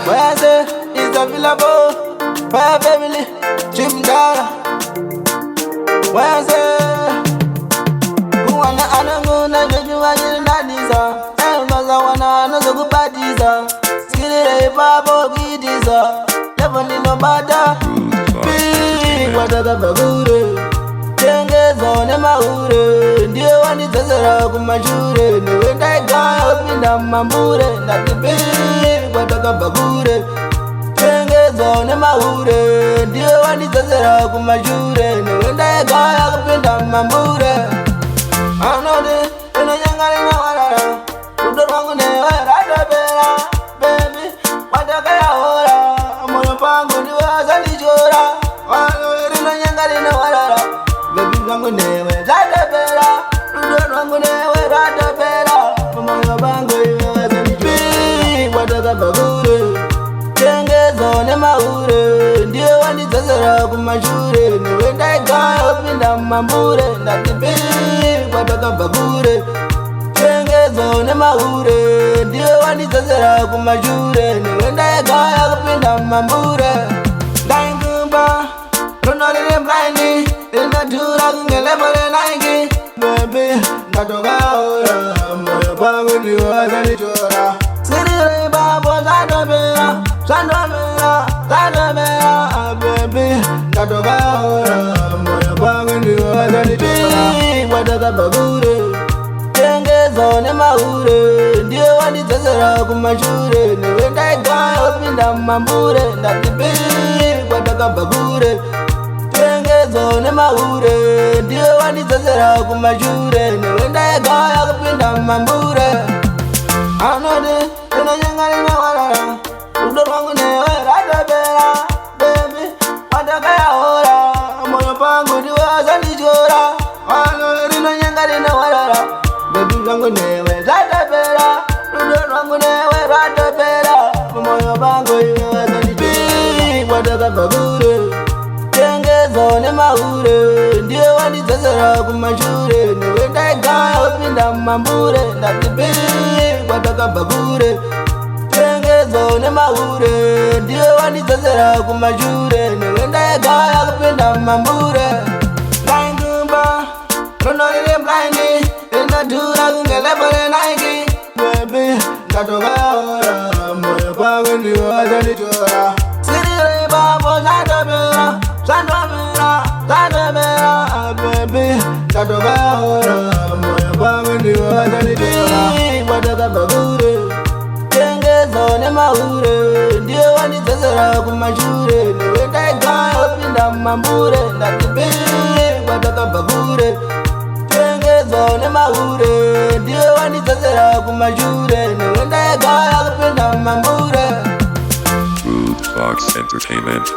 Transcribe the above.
Where's it? It's available for your family. Jim Dara. Where's it? Kuwana ananguna jujua yina diza. Elmaza wana anazo kupatiza. Skilire babo gidiza. Never need no matter. Kwatakabva Kure. Tengezo ne maure. Ndiye wanitezera kumashure. Niwe ndaigaya upinda mambure. Ndatipi Kwatakabva Kure. Tengezo ne maure. Ndiye wanitezera kumashure. Niwe ndaigaya upinda mambure. Anode, unanyangari na warara. Udor wangu newe radabera. Baby, watakaya hora. Moyo pangu niwe azalichora. Anode, unanyangari na warara. Baby wangu newe radabera. Udor wangu newe radabera. Moyo pangu niwe azalichora. Kwatakabva Kure. Tengezo ne maure. Ndiye wanitezera kumashure. Niwe ndaigaya upinda mambure. Ndatipi Kwatakabva Kure. Tengezo ne maure. Ndiye wanitezera kumashure. Niwe ndaigaya kupinda mambure. Ndaingumba runolile mlaini. Inatura kungelepole naingi. Baby ndatoka hora. Moyo pangu niwe azalichora. Sirire babo zadobera. Zadobera. Zadobera. Baby ndatoka hora. Moyo pangu niwe azalichora. Kwatakabva Kure. Tengezo ne maure. Ndiye wanitezera kumashure. Niwe ndaigaya upinda mambure. Ndatipi Kwatakabva Kure. Tengezo ne maure. Ndiye wanitezera kumashure. Niwe ndaigaya kupinda mambure. Anode, unanyangari na warara. Udor wangu newe radabera. Baby, watakaya hora. Moyo pangu niwe azalichora. Anode, unanyangari na warara. Baby wangu newe radabera. Udor wangu newe radabera. Moyo pangu niwe azalichora. Kwatakabva Kure. Tengezo ne maure. Ndiye wanitezera kumashure. Niwe ndaigaya upinda mambure. Ndatipi Kwatakabva Kure. Tengezo ne maure. Ndiye wanitezera kumashure. Niwe ndaigaya kupinda mambure. Ndaingumba runolile mlaini. Inatura kungelepole naingi. Baby ndatoka hora. Moyo pangu niwe azalichora. Sirire babo zadobera. Zadobera. Zadobera. Baby ndatoka hora. Moyo pangu niwe azalichora. Kwatakabva Kure. Tengezo ne maure. Ndiye wanitezera kumashure. Niwe ndaigaya upinda mambure. Ndatipi Kwatakabva Kure. Tengezo ne maure. Ndiye wanitezera kumashure. Niwe ndaigaya kupinda mambure. Fox Entertainment.